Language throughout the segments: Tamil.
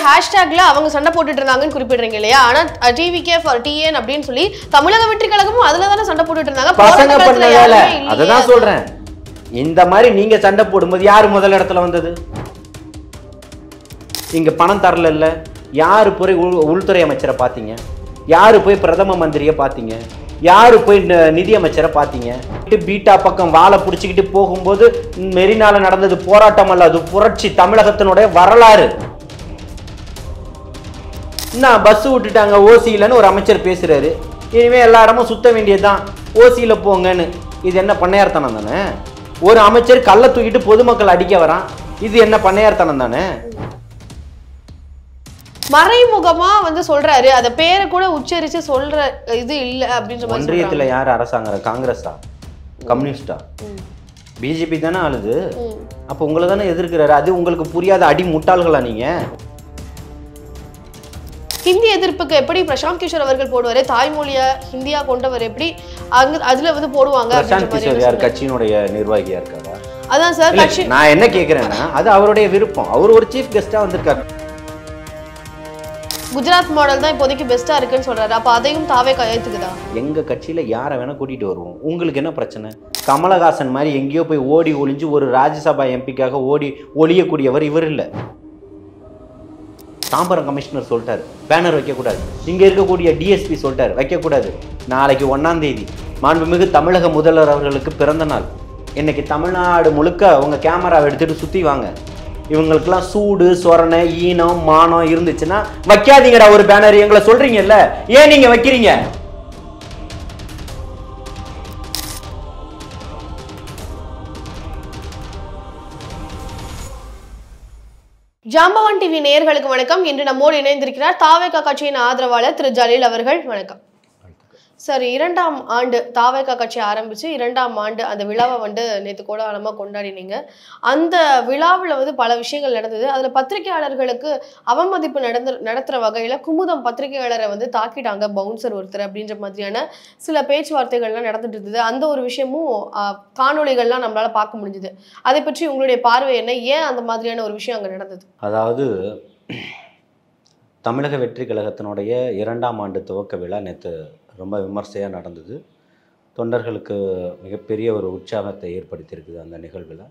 ஹேஷ்டேக்ல அவங்க சண்டை போட்டுட்டு இருந்தாங்கன்னு குறிப்பிடுறீங்க இல்லையா? ஆனா டிவிகே ஃபார் டிஎன் அப்படின்னு சொல்லி தமிழக வெற்றி கழகமும் அதுல தானே சண்டை போட்டுட்டு இருந்தாங்க. பசங்க பண்ண வேலை அததான் சொல்றேன். இந்த மாதிரி நீங்க சண்டை போடும்போது யாரு முதல் இடத்துல வந்தது? இங்க பணம் தரல இல்ல, யாரு போய் உள்துறை அமைச்சரை பாத்தீங்க? யாரு போய் பிரதம மந்திரியை பாத்தீங்க? யாரு போய் நிதி அமைச்சரை பாத்தீங்க? பீட்டா பக்கம் வாழை பிடிச்சிக்கிட்டு போகும்போது மெரினால நடந்தது போராட்டம் அல்ல, அது புரட்சி, தமிழகத்தினுடைய வரலாறு. என்ன பஸ் விட்டுட்டாங்க ஓசியிலன்னு ஒரு அமைச்சர் பேசுறாரு. இனிமே எல்லாரும் சுத்த வேண்டியதுதான், ஓசியில போங்கன்னு. இது என்ன பண்ணையார்த்தனம் தானே? ஒரு அமைச்சர் கல்லை தூக்கிட்டு பொதுமக்கள் அடிக்க வரான், இது என்ன பண்ணையார்த்தனம் தானே? மறைமுகமா வந்து சொல்றாரு, அத பேரை கூட உச்சரிச்சு சொல்ற இது இல்ல அப்படின்ற மாதிரி. ஒன்றியத்துல யார் அரசாங்கம்? காங்கிரஸா, கம்யூனிஸ்டா? பிஜேபி தானே ஆளுது. அப்ப உங்களை தானே எதிர்க்கிறாரு. அது உங்களுக்கு புரியாத அடி முட்டாள்களா நீங்க? ஹிந்தி எதிர்ப்புக்கு எப்படி பிரசாந்த் கிஷோர் அவர்கள் போடுவாரு, தாய்மொழியா ஹிந்தியா கொண்டவர் எப்படி அங்க அதுல வந்து போடுவாங்க. பிரசாந்த் கிஷோர் யார் கட்சியினுடைய நிர்வாகியா இருக்காரா? அதான் சார் கட்சி. நான் என்ன கேக்குறேன்னா அது அவருடைய விருப்பம். அவர் ஒரு சீஃப் கெஸ்டா வந்திருக்காரு. குஜராத் மாடல் தான் இப்போதைக்கு பெஸ்டா இருக்குன்னு சொல்றாரு. அப்ப அதையும் தாவே ஏத்துக்குதா? எங்க கட்சியில யாரை வேணா கூட்டிட்டு வருவோம். உங்களுக்கு என்ன பிரச்சனை? கமலஹாசன் மாதிரி எங்கேயோ போய் ஓடி ஒளிஞ்சு ஒரு ராஜ்யசபா எம்பிக்காக ஓடி ஒளியக்கூடியவர் இவர் இல்லை. தாம்பரம் கமிஷனர் சொல்லிட்டாரு பேனர் வைக்கக்கூடாது. இங்க இருக்கக்கூடிய டிஎஸ்பி சொல்லிட்டாரு வைக்கக்கூடாது. நாளைக்கு 1ஆம் தேதி மாண்புமிகு தமிழக முதல்வர் அவர்களுக்கு பிறந்த நாள். இன்னைக்கு தமிழ்நாடு முழுக்க உங்க கேமராவை எடுத்துட்டு சுத்தி வாங்க. இவங்களுக்கெல்லாம் சூடு சொரணை ஈனம் மானம் இருந்துச்சுன்னா வைக்காதீங்கடா ஒரு பேனர். எங்களை சொல்றீங்கல்ல, ஏன் நீங்க வைக்கிறீங்க? ஜாம்பவான் டிவி நேயர்களுக்கு வணக்கம். இன்று நம்மோடு இணைந்திருக்கிறார் தாவேகா கட்சியின் ஆதரவாளர் திரு ஜலீல் அவர்கள். வணக்கம் சார். 2ஆம் ஆண்டு தாவேகா கட்சி ஆரம்பிச்சு 2ஆம் ஆண்டு அந்த விழாவை வந்து நேற்று கோலாகலமா கொண்டாடினீங்க. அந்த விழாவில் வந்து பல விஷயங்கள் நடந்தது. அதுல பத்திரிகையாளர்களுக்கு அவமதிப்பு நடத்துற வகையில குமுதம் பத்திரிகையாளரை வந்து தாக்கிட்டாங்க பவுன்சர் ஒருத்தர் அப்படின்ற மாதிரியான சில பேச்சுவார்த்தைகள்லாம் நடந்துட்டு இருந்தது. அந்த ஒரு விஷயமும் காணொலிகள்லாம் நம்மளால பார்க்க முடிஞ்சது. அதை பற்றி உங்களுடைய பார்வை என்ன? ஏன் அந்த மாதிரியான ஒரு விஷயம் அங்க நடந்தது? அதாவது தமிழக வெற்றி கழகத்தினுடைய 2ஆம் ஆண்டு துவக்க விழா நேற்று ரொம்ப விமர்சையாக நடந்தது. தொண்டர்களுக்கு மிகப்பெரிய ஒரு உற்சாகத்தை ஏற்படுத்தியிருக்குது அந்த நிகழ்வில்.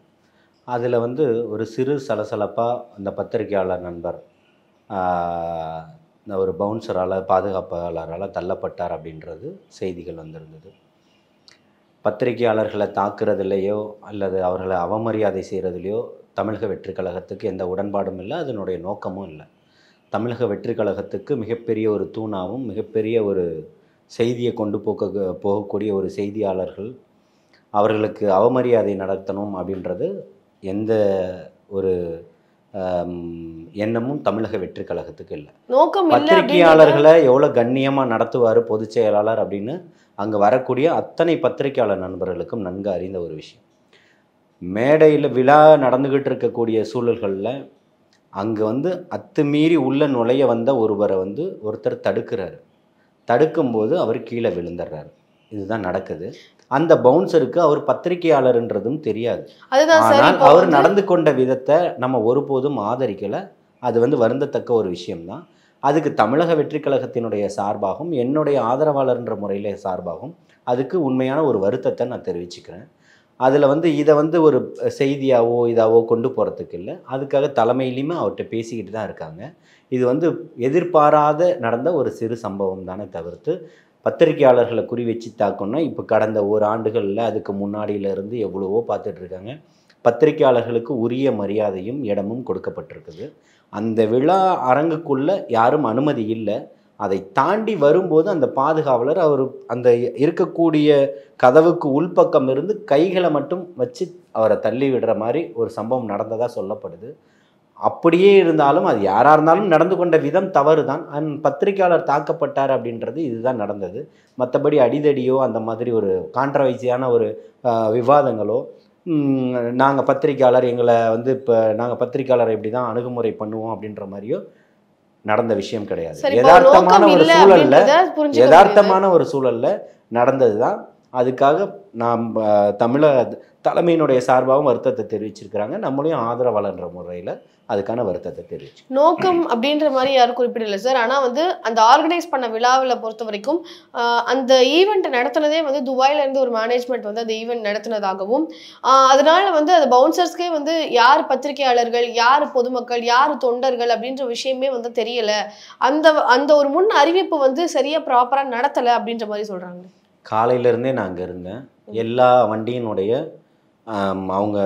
அதில் வந்து ஒரு சிறு சலசலப்பாக அந்த பத்திரிகையாளர் நண்பர் ஒரு பவுன்சரால் பாதுகாப்பாளரால் தள்ளப்பட்டார் அப்படின்றது செய்திகள் வந்திருந்தது. பத்திரிகையாளர்களை தாக்குறதுலையோ அல்லது அவர்களை அவமரியாதை செய்கிறதுலையோ தமிழக வெற்றி கழகத்துக்கு எந்த உடன்பாடும் இல்லை, அதனுடைய நோக்கமும் இல்லை. தமிழக வெற்றி கழகத்துக்கு மிகப்பெரிய ஒரு தூணாகவும் மிகப்பெரிய ஒரு செய்தியை கொண்டு போகக்கூடிய ஒரு செய்தியாளர்கள் அவர்களுக்கு அவமரியாதை நடத்தணும் அப்படின்றது எந்த ஒரு எண்ணமும் தமிழக வெற்றி கழகத்துக்கு இல்லை. பத்திரிகையாளர்களை எவ்வளோ கண்ணியமாக நடத்துவார் பொதுச் செயலாளர் அப்படின்னு அங்கே வரக்கூடிய அத்தனை பத்திரிகையாளர் நண்பர்களுக்கும் நன்கு அறிந்த ஒரு விஷயம். மேடையில் விழா நடந்துக்கிட்டு இருக்கக்கூடிய சூழல்களில் அங்கே வந்து அத்துமீறி உள்ள நுழைய வந்த ஒருவரை வந்து ஒருத்தர் தடுக்கிறாரு. தடுக்கும்போது அவர் கீழே விழுந்துடுறாரு. இதுதான் நடக்குது. அந்த பவுன்சருக்கு அவர் பத்திரிகையாளர்ன்றதும் தெரியாது. ஆனால் அவர் நடந்து கொண்ட விதத்தை நம்ம ஒருபோதும் ஆதரிக்கலை. அது வந்து வருந்தத்தக்க ஒரு விஷயம்தான். அதுக்கு தமிழக வெற்றி கழகத்தினுடைய சார்பாகவும் என்னுடைய ஆதரவாளர்ன்ற முறையில் சார்பாகவும் அதுக்கு உண்மையான ஒரு வருத்தத்தை நான் தெரிவிச்சுக்கிறேன். அதில் வந்து இதை வந்து ஒரு செய்தியாவோ இதாவோ கொண்டு போகிறதுக்கு இல்லை. அதுக்காக தலைமையிலையுமே அவர்கிட்ட பேசிக்கிட்டு தான் இருக்காங்க. இது வந்து எதிர்பாராத நடந்த ஒரு சிறு சம்பவம் தானே தவிர்த்து பத்திரிகையாளர்களை குறி வச்சு தாக்கணும்னா இப்போ கடந்த ஓராண்டுகளில் அதுக்கு முன்னாடியிலேருந்து எவ்வளவோ பார்த்துட்ருக்காங்க. பத்திரிகையாளர்களுக்கு உரிய மரியாதையும் இடமும் கொடுக்கப்பட்டிருக்குது. அந்த விழா அரங்குக்குள்ளே யாரும் அனுமதி இல்லை. அதை தாண்டி வரும்போது அந்த பாதுகாவலர் அவர் அந்த இருக்கக்கூடிய கதவுக்கு உள்பக்கம் இருந்து கைகளை மட்டும் வச்சு அவரை தள்ளி விடுற மாதிரி ஒரு சம்பவம் நடந்ததாக சொல்லப்படுது. அப்படியே இருந்தாலும் அது யாராக இருந்தாலும் நடந்து கொண்ட விதம் தவறு தான். பத்திரிகையாளர் தாக்கப்பட்டார் அப்படின்றது இதுதான் நடந்தது. மற்றபடி அடிதடியோ அந்த மாதிரி ஒரு கான்ட்ரவர்சியான ஒரு விவாதங்களோ நாங்கள் பத்திரிகையாளர் எங்களை வந்து இப்போ நாங்கள் பத்திரிகையாளரை இப்படி தான் அணுகுமுறை பண்ணுவோம் அப்படின்ற மாதிரியோ நடந்த விஷயம் கிடையாது. யதார்த்தமான ஒரு சூழல்ல நடந்தது தான். அதுக்காக நாம் தமிழக தலைமையினுடைய சார்பாகவும் வருத்தத்தை தெரிவிச்சிருக்கிறாங்க. நம்மளையும் ஆதரவாளன்ற முறையில் அதுக்கான வருத்தத்தை தெரிவிச்சு. நோக்கம் அப்படின்ற மாதிரி யாரும் குறிப்பிடல சார். ஆனால் வந்து அந்த ஆர்கனைஸ் பண்ண விழாவில் பொறுத்த வரைக்கும் அந்த ஈவெண்ட் நடத்தினதே வந்து துபாயிலேருந்து ஒரு மேனேஜ்மெண்ட் வந்து அந்த ஈவெண்ட் நடத்தினதாகவும் அதனால வந்து அது பவுன்சர்ஸ்க்கே வந்து யார் பத்திரிகையாளர்கள், யார் பொதுமக்கள், யார் தொண்டர்கள் அப்படின்ற விஷயமே வந்து தெரியல. அந்த அந்த ஒரு முன் அறிவிப்பு வந்து சரியா ப்ராப்பராக நடத்தலை அப்படின்ற மாதிரி சொல்கிறாங்க. காலையிலேருந்தே நான் அங்கே இருந்தேன். எல்லா வண்டியினுடைய அவங்க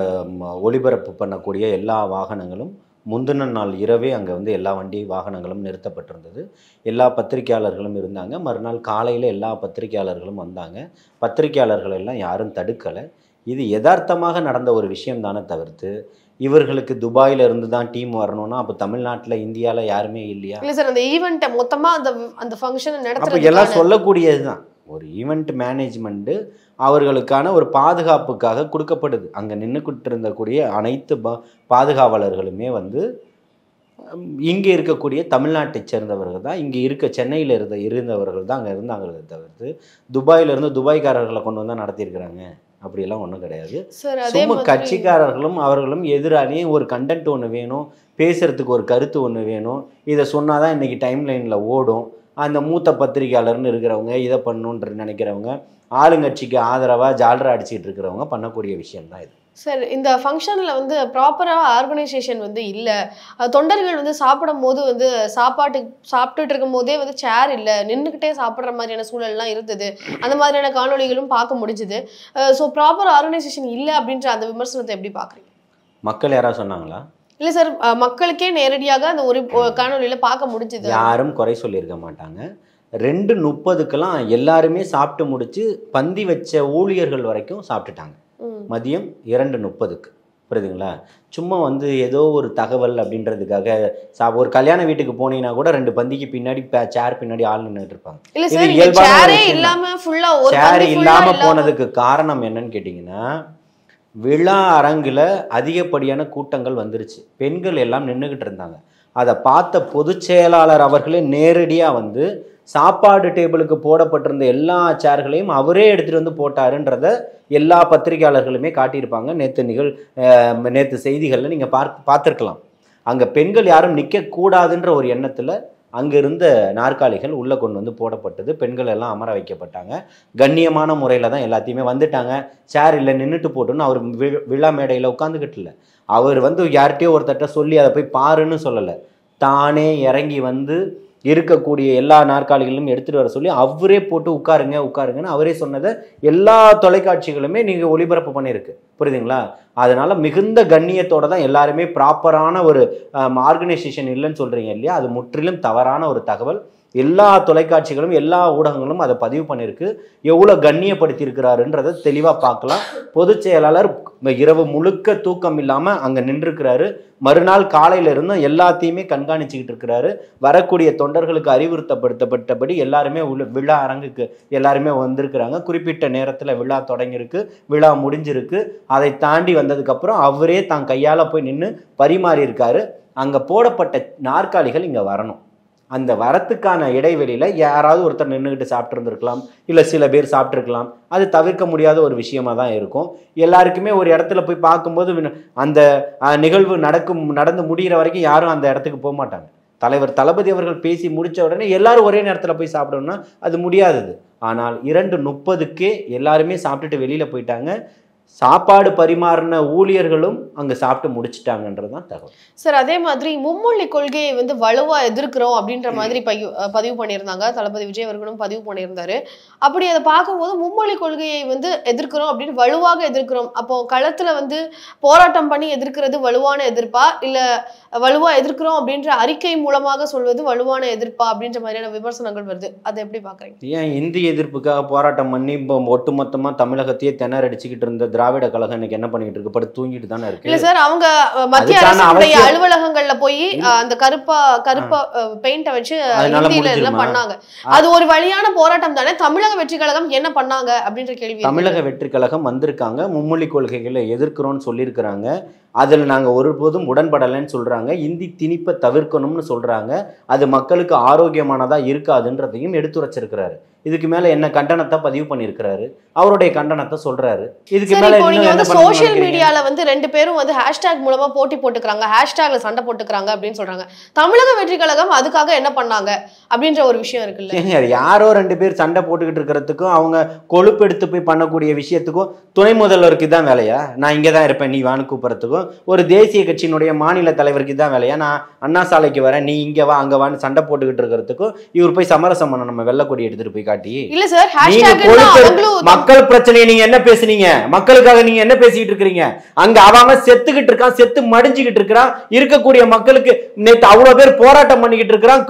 ஒளிபரப்பு பண்ணக்கூடிய எல்லா வாகனங்களும் முந்தின நாள் இரவே அங்கே வந்து எல்லா வண்டி வாகனங்களும் நிறுத்தப்பட்டிருந்தது. எல்லா பத்திரிகையாளர்களும் இருந்தாங்க. மறுநாள் காலையில் எல்லா பத்திரிகையாளர்களும் வந்தாங்க. பத்திரிகையாளர்கள் எல்லாம் யாரும் தடுக்கலை. இது யதார்த்தமாக நடந்த ஒரு விஷயம் தானே தவிர்த்து இவர்களுக்கு துபாயில இருந்து தான் டீம் வரணும்னா அப்போ தமிழ்நாட்டில் இந்தியாவில் யாருமே இல்லையா? இல்லை சார், அந்த ஈவெண்ட்டை மொத்தமாக அந்த ஃபங்க்ஷனை நடத்த எல்லாம் சொல்லக்கூடியது தான். ஒரு ஈவெண்ட் மேனேஜ்மெண்ட்டு அவர்களுக்கான ஒரு பாதுகாப்புக்காக கொடுக்கப்படுது. அங்கே நின்றுக்கிட்டு இருந்தக்கூடிய அனைத்து பாதுகாவலர்களுமே வந்து இங்கே இருக்கக்கூடிய தமிழ்நாட்டை சேர்ந்தவர்கள் தான். இங்கே சென்னையில் இருந்தவர்கள் தான் அங்கே இருந்தாங்களே தவிர்த்து துபாயிலிருந்து துபாய்க்காரர்களை கொண்டு வந்தால் நடத்தியிருக்கிறாங்க அப்படியெல்லாம் ஒன்றும் கிடையாது. சும்மா கட்சிக்காரர்களும் அவர்களும் எதிராளியும் ஒரு கண்டென்ட் ஒன்று வேணும், பேசுறதுக்கு ஒரு கருத்து ஒன்று வேணும், இதை சொன்னாதான் இன்னைக்கு டைம் லைனில் ஓடும். அந்த மூத்த பத்திரிகையாளர்னு இருக்கிறவங்க, இதை பண்ணணுன்ற நினைக்கிறவங்க, ஆளுங்கட்சிக்கு ஆதரவாக ஜால்ரா அடிச்சுட்டு இருக்கிறவங்க பண்ணக்கூடிய விஷயம்தான் இது. சார், இந்த ஃபங்க்ஷனில் வந்து ப்ராப்பராக ஆர்கனைசேஷன் வந்து இல்லை. தொண்டர்கள் வந்து சாப்பிடும் போது வந்து சாப்பிட்டுட்டு இருக்கும் போதே வந்து சேர் இல்லை, நின்றுக்கிட்டே சாப்பிட்ற மாதிரியான சூழல்லாம் இருந்தது. அந்த மாதிரியான காணொலிகளும் பார்க்க முடிஞ்சுது. ஸோ ப்ராப்பர் ஆர்கனைசேஷன் இல்லை அப்படின்ற அந்த விமர்சனத்தை எப்படி பார்க்குறீங்க? மக்கள் யாராவது சொன்னாங்களா? இல்லை சார், மக்களுக்கே நேரடியாக அந்த ஒரு காணொலியில் பார்க்க முடிஞ்சுது. யாரும் குறை சொல்லியிருக்க மாட்டாங்க. 2:30க்கெல்லாம் எல்லாருமே சாப்பிட்டு முடிச்சு பந்தி வச்ச ஊழியர்கள் வரைக்கும் சாப்பிட்டுட்டாங்க. மதியம் 2:30க்கு. புரியுதுங்களா? சும்மா வந்து ஏதோ ஒரு தகவல் அப்படின்றதுக்காக ஒரு கல்யாண வீட்டுக்கு போனீங்கன்னா கூட 2 பந்திக்கு பின்னாடி சேர் பின்னாடி ஆள் நின்றுட்டு இருப்பாங்க. சேர் இல்லாம போனதுக்கு காரணம் என்னன்னு கேட்டீங்கன்னா, விழா அரங்கில் அதிகப்படியான கூட்டங்கள் வந்துருச்சு. பெண்கள் எல்லாம் நின்றுக்கிட்டு இருந்தாங்க. அதை பார்த்த பொதுச் செயலாளர் அவர்களே நேரடியாக வந்து சாப்பாடு டேபிளுக்கு போடப்பட்டிருந்த எல்லா சேர்களையும் அவரே எடுத்துகிட்டு வந்து போட்டாருன்றத எல்லா பத்திரிகையாளர்களுமே காட்டியிருப்பாங்க. நேற்று செய்திகளில் நீங்கள் பார்த்துருக்கலாம். அங்கே பெண்கள் யாரும் நிற்கக்கூடாதுன்ற ஒரு எண்ணத்தில் அங்கே இருந்த நாற்காலிகள் உள்ளே கொண்டு வந்து போடப்பட்டது. பெண்கள் எல்லாம் அமர வைக்கப்பட்டாங்க. கண்ணியமான முறையில் தான் எல்லாத்தையுமே வந்துட்டாங்க. சேர் இல்லை நின்றுட்டு போட்டுன்னு அவர் விழா மேடையில் உட்காந்துக்கிட்டு இல்லை. அவர் வந்து யார்கிட்டயோ ஒருத்தட்ட சொல்லி அதை போய் பாருன்னு சொல்லலை. தானே இறங்கி வந்து இருக்கக்கூடிய எல்லா நாற்காலிகளும் எடுத்துகிட்டு வர சொல்லி அவரே போட்டு உட்காருங்கன்னு அவரே சொன்னதை எல்லா தொலைக்காட்சிகளுமே நீங்கள் ஒளிபரப்பு பண்ணியிருக்கு. புரியுதுங்களா? அதனால மிகுந்த கண்ணியத்தோட தான் எல்லாருமே ப்ராப்பரான ஒரு ஆர்கனைசேஷன் இல்லைன்னு சொல்கிறீங்க இல்லையா? அது முற்றிலும் தவறான ஒரு தகவல். எல்லா தொலைக்காட்சிகளும் எல்லா ஊடகங்களும் அதை பதிவு பண்ணியிருக்கு. எவ்வளோ கண்ணியப்படுத்தி இருக்கிறாருன்றதை தெளிவாக பார்க்கலாம். பொதுச் செயலாளர் இரவு முழுக்க தூக்கம் இல்லாமல் அங்கே நின்றுருக்கிறாரு. மறுநாள் காலையில இருந்து எல்லாத்தையுமே கண்காணிச்சுக்கிட்டு இருக்கிறாரு. வரக்கூடிய தொண்டர்களுக்கு அறிவுறுத்தப்படுத்தப்பட்டபடி எல்லாருமே விழா அரங்குக்கு எல்லாருமே வந்திருக்கிறாங்க. குறிப்பிட்ட நேரத்தில் விழா தொடங்கியிருக்கு, விழா முடிஞ்சிருக்கு. அதை தாண்டி வந்ததுக்கப்புறம் அவரே தான் கையால் போய் நின்று பரிமாறி இருக்காரு. அங்கே போடப்பட்ட நாற்காலிகள் இங்கே வரணும். அந்த வரத்துக்கான இடைவெளியில் யாராவது ஒருத்தர் நின்றுக்கிட்டு சாப்பிட்ருந்துருக்கலாம், இல்லை சில பேர் சாப்பிட்ருக்கலாம். அது தவிர்க்க முடியாத ஒரு விஷயமா தான் இருக்கும். எல்லாருக்குமே ஒரு இடத்துல போய் பார்க்கும்போது அந்த நிகழ்வு நடந்து முடிகிற வரைக்கும் யாரும் அந்த இடத்துக்கு போக மாட்டாங்க. தலைவர் தளபதி அவர்கள் பேசி முடித்த உடனே எல்லாரும் ஒரே நேரத்தில் போய் சாப்பிடணும்னா அது முடியாதது. ஆனால் 2:30க்கே எல்லாருமே சாப்பிட்டுட்டு வெளியில் போயிட்டாங்க. சாப்பாடு பரிமாறின ஊழியர்களும் அங்கே சாப்பிட்டு முடிச்சிட்டாங்கன்றது தான் தகவல். சார், அதே மாதிரி மும்மொழி கொள்கையை வந்து வலுவாக எதிர்க்கிறோம் அப்படின்ற மாதிரி பதிவு பண்ணியிருந்தாங்க. தளபதி விஜய் அவர்களும் பதிவு பண்ணியிருந்தாரு. அப்படி அதை பார்க்கும்போது மும்மொழி கொள்கையை வந்து எதிர்க்கிறோம் அப்படின்னு வலுவாக எதிர்க்கிறோம். அப்போ களத்தில் வந்து போராட்டம் பண்ணி எதிர்க்கிறது வலுவான எதிர்ப்பா, இல்லை வலுவாக எதிர்க்கிறோம் அப்படின்ற அறிக்கை மூலமாக சொல்வது வலுவான எதிர்ப்பா அப்படின்ற மாதிரியான விமர்சனங்கள் வருது. அதை எப்படி பார்க்குறீங்க? ஏன் இந்தி எதிர்ப்புக்காக போராட்டம் பண்ணி இப்போ ஒட்டுமொத்தமாக தமிழகத்தையே திணறடிச்சுக்கிட்டு இருந்த திராவிட கழகம் இன்னைக்கு என்ன பண்ணிட்டு இருக்கு? படுத்து தூங்கிட்டு தானே இருக்கு. இல்ல சார், அவங்க மத்திய அரசுடைய அலுவலகங்கள்ல போய் அந்த கருப்பா பெயிண்ட வச்சு ஹிந்தில எல்லாம் பண்ணாங்க. அது ஒரு வழியான போராட்டம் தானே. தமிழக வெற்றி கழகம் என்ன பண்ணாங்க அப்படின்ற கேள்வி. தமிழக வெற்றி கழகம் வந்திருக்காங்க, மும்மொழி கொள்கைகளை எதிர்க்கிறோம்னு சொல்லியிருக்கிறாங்க. அதில் நாங்கள் ஒருபோதும் உடன்படலைன்னு சொல்கிறாங்க. இந்தி திணிப்பை தவிர்க்கணும்னு சொல்கிறாங்க. அது மக்களுக்கு ஆரோக்கியமானதாக இருக்காதுன்றதையும் எடுத்துரைச்சிருக்கிறாரு. இதுக்கு மேல என்ன கண்டனத்தை பதிவு பண்ணியிருக்கிறாரு, அவருடைய கண்டனத்தை சொல்றாரு. இதுக்கு சரி, மேல இப்போ நீங்க இன்னும் வந்து என்ன பண்ணணும்னு சோஷியல் நினைக்கிறீங்க? மீடியால வந்து ரெண்டு பேரும் வந்து ஹேஷ்டேக் மூலமா போட்டி போட்டுக்கிறாங்க, ஹேஷ்டேக்ல சண்டை போட்டுக்கிறாங்க அப்படின்னு சொல்றாங்க. தமிழக வெற்றி கழகம் அதுக்காக என்ன பண்ணாங்க அப்படின்ற ஒரு விஷயம் இருக்குல்ல. ஏங்க, அது யாரோ ரெண்டு பேர் சண்டை போட்டுக்கிட்டு இருக்கிறதுக்கும் அவங்க கொழுப்பெடுத்து போய் பண்ணக்கூடிய விஷயத்துக்கும் துணை முதல்வருக்கு தான் வேலையா? நான் இங்கே தான் இருப்பேன் நீ வான்னு கூப்பிட்றதுக்கும், ஒரு தேசிய கட்சியினுடைய மாநில தலைவருக்கு தான் வேலையா? நான் அண்ணா சாலைக்கு வரேன் நீ இங்கே வா அங்கே வான்னு சண்டை போட்டுக்கிட்டு இருக்கிறதுக்கும் இவர் போய் சமரசம் பண்ண நம்ம வெள்ளக்கொடி எடுத்துட்டு போய் காட்டி. இல்ல சார், நீங்க மக்கள் பிரச்சனையை நீங்க என்ன பேசுனீங்க? மக்களுக்காக நீங்க என்ன பேசிட்டு இருக்கீங்க? அங்க அவன் செத்துக்கிட்டு இருக்கான், செத்து மடிஞ்சுக்கிட்டு இருக்கிறான். இருக்கக்கூடிய மக்களுக்கு நேற்று அவ்வளவு பேர் போராட்டம் பண்ணிக்கிட்டு இருக்கிறான்,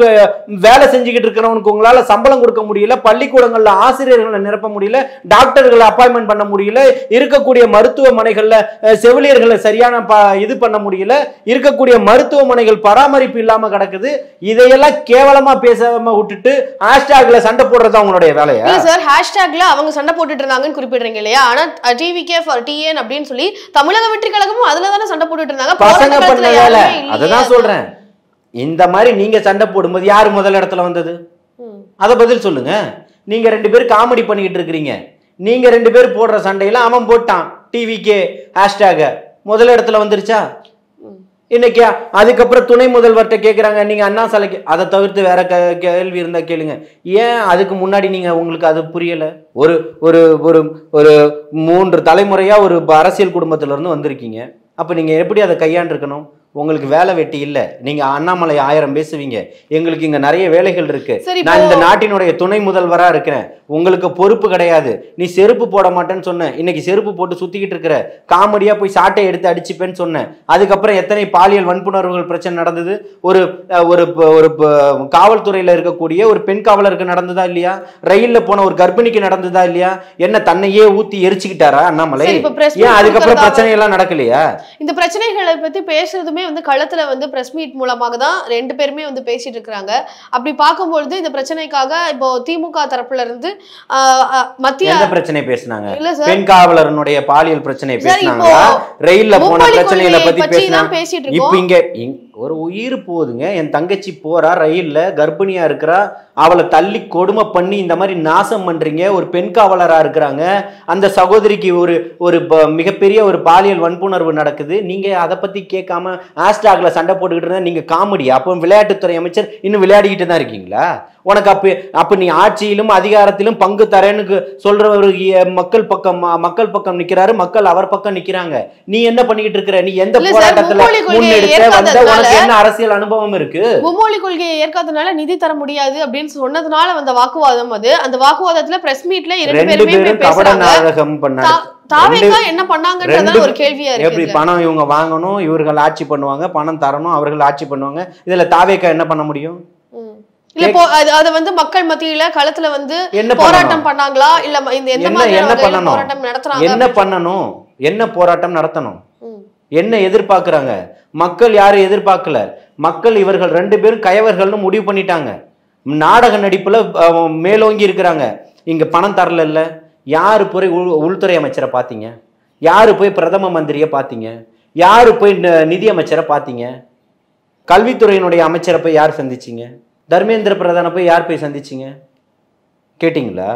வேலை செஞ்சுக்கிட்டு இருக்கிறவனுக்கு உங்களால சம்பளம் கொடுக்க முடியல, பள்ளிக்கூடங்கள்ல ஆசிரியர்களை நிரப்ப முடியல, டாக்டர்களை அப்பாயின்மெண்ட் பண்ண முடியல, இருக்கக்கூடிய மருத்துவமனைகள்ல செவிலியர்களை சரியான இது பண்ண முடியல, இருக்கக்கூடிய மருத்துவமனைகள் பராமரிப்பு இல்லாம கிடக்குது. இதையெல்லாம் கேவலமா பேசாம விட்டுட்டு ஹேஷ்டேக்ல சண்டை போடுறது அவங்களுடைய வேலையா? இல்ல சார், ஹேஷ்டேக்ல அவங்க சண்டை போட்டுட்டு இருந்தாங்கன்னு குறிப்பிடுறீங்க இல்லையா? ஆனா டிவிகே ஃபார் டிஎன் அப்படின்னு சொல்லி தமிழக வெற்றி கழகமும் அதுல தானே சண்டை போட்டுட்டு இருந்தாங்க. பசங்க பண்ண வேலை. அததான் சொல்றேன். இந்த மாதிரி நீங்க சண்டை போடும்போது யாரு முதல் இடத்துல வந்தது? அத பதில் சொல்லுங்க. நீங்க ரெண்டு பேரும் காமெடி பண்ணிக்கிட்டு இருக்கிறீங்க. நீங்க ரெண்டு பேரும் போடுற சண்டையில அவன் போட்டான் டிவிகே ஹேஷ்டேக், முதல் இடத்துல வந்துருச்சா? இன்னைக்கு அதுக்கப்புறம் துணை முதல்வர்கிட்ட கேட்குறாங்க நீங்க அண்ணா சாலைக்கு, அதை தவிர்த்து வேற கேள்வி இருந்தா கேளுங்க. ஏன் அதுக்கு முன்னாடி நீங்க உங்களுக்கு அது புரியல? ஒரு ஒரு ஒரு ஒரு 3 தலைமுறையா ஒரு அரசியல் குடும்பத்துல இருந்து வந்திருக்கீங்க. அப்ப நீங்க எப்படி அதை கையாண்டிருக்கணும்? உங்களுக்கு வேலை வெட்டி இல்ல, நீங்க அண்ணாமலை 1000 பேசுவீங்க, எங்களுக்கு இங்க நிறைய வேலைகள் இருக்கு, நான் இந்த நாட்டினுடைய துணை முதல்வரா இருக்கிறேன், உங்களுக்கு பொறுப்பு கிடையாது, நீ செருப்பு போட மாட்டேன்னு சொன்ன, இன்னைக்கு செருப்பு போட்டு சுத்திக்கிட்டு இருக்கிற, காமெடியா போய் சாட்டை எடுத்து அடிச்சுப்பேன்னு சொன்னேன். அதுக்கப்புறம் எத்தனை பாலியல் வன்புணர்வுகள் பிரச்சனை நடந்தது? ஒரு ஒரு ஒரு காவல்துறையில இருக்கக்கூடிய ஒரு பெண் காவலருக்கு நடந்ததா இல்லையா? ரயில்ல போன ஒரு கர்ப்பிணிக்கு நடந்ததா இல்லையா? என்ன தன்னையே ஊத்தி எரிச்சுக்கிட்டாரா அண்ணாமலை? ஏன் அதுக்கப்புறம் பிரச்சனை எல்லாம் நடக்கலையா? இந்த பிரச்சனைகளை பத்தி பேசுறதுமே வந்து களத்துல வந்து பிரஸ் மீட் மூலமாக தான் ரெண்டு பேருமே வந்து பேசிட்டு இருக்காங்க. அப்படி பார்க்கும்பொழுது இந்த பிரச்சனைக்காக இப்போ திமுக தரப்புல இருந்து மத்திய பிரச்சனை பேசினாங்க, பெண் காவலருடைய பாலியல் பிரச்சனை பேசினாங்க, ரயில்ல போன பிரச்சனைகளை பத்தி பேசிட்டு இப்போ இங்க ஒரு உயிர் போகுதுங்க. என் தங்கச்சி போறா ரயில்ல, கர்ப்பிணியா இருக்கிறா, அவளை தள்ளி கொடுமை பண்ணி இந்த மாதிரி நாசம் பண்றீங்க. ஒரு பெண் காவலரா இருக்கிறாங்க, அந்த சகோதரிக்கு ஒரு ஒரு மிகப்பெரிய ஒரு பாலியல் வன்புணர்வு நடக்குது. நீங்க அதை பத்தி கேட்காம ஹேஷ்டேக்ல சண்டை போட்டுக்கிட்டு இருந்தா நீங்க காமெடி. அப்போ விளையாட்டுத்துறை அமைச்சர் இன்னும் விளையாடிக்கிட்டு தான் இருக்கீங்களா? உனக்கு அப்ப நீ ஆட்சியிலும் அதிகாரத்திலும் பங்கு தரேன்னு சொல்றவரு மக்கள் பக்கம் நிக்கிறாரு, மக்கள் அவர் பக்கம் நிக்கிறாங்க. நீ என்ன பண்ணிக்கிட்டு இருக்கிற? நீ எந்த போராட்டத்துல முன்னெடுத்த வந்த? உனக்கு என்ன அரசியல் அனுபவம் இருக்கு? மும்மொழி கொள்கையை ஏற்காதனால நிதி தர முடியாது அப்படின்னு சொன்னதுனால வந்த வாக்குவாதம் அது. அந்த வாக்குவாதத்துல பிரஸ் மீட்ல ரெண்டு பேரும் கபட நாடகம் பண்ணாங்க. தாவேகா என்ன பண்ணாங்கன்றத ஒரு கேள்வியா இருக்கு. எப்படி பணம் இவங்க வாங்கணும், இவர்கள் ஆட்சி பண்ணுவாங்க, பணம் தரணும், அவர்கள் ஆட்சி பண்ணுவாங்க. இதுல தாவேகா என்ன பண்ண முடியும்? இல்ல அத வந்து மக்கள் மத்தியில களத்துல வந்து போராட்டம் பண்ணாங்களா? இல்ல எந்த மாதிரியான போராட்டம் நடத்துறாங்க? என்ன பண்ணணும்? என்ன போராட்டம் நடத்தணும்? என்ன எதிர்பார்க்கறாங்க மக்கள்? யாரும் எதிர்பார்க்கல. மக்கள் இவர்கள் ரெண்டு பேரும் கயவர்கள்னு முடிவு பண்ணிட்டாங்க. நாடக நடிப்புல மேலோங்கி இருக்கிறாங்க. இங்க பணம் தரல இல்ல. யாரு போய் உள்துறை அமைச்சரை பாத்தீங்க? யாரு போய் பிரதம மந்திரியை பாத்தீங்க? யாரு போய் நிதி அமைச்சரை பாத்தீங்க? கல்வித்துறையினுடைய அமைச்சரை போய் யார் சந்திச்சீங்க? தர்மேந்திர பிரதான போய் யார் போய் சந்திச்சிங்க? கேட்டிங்களா?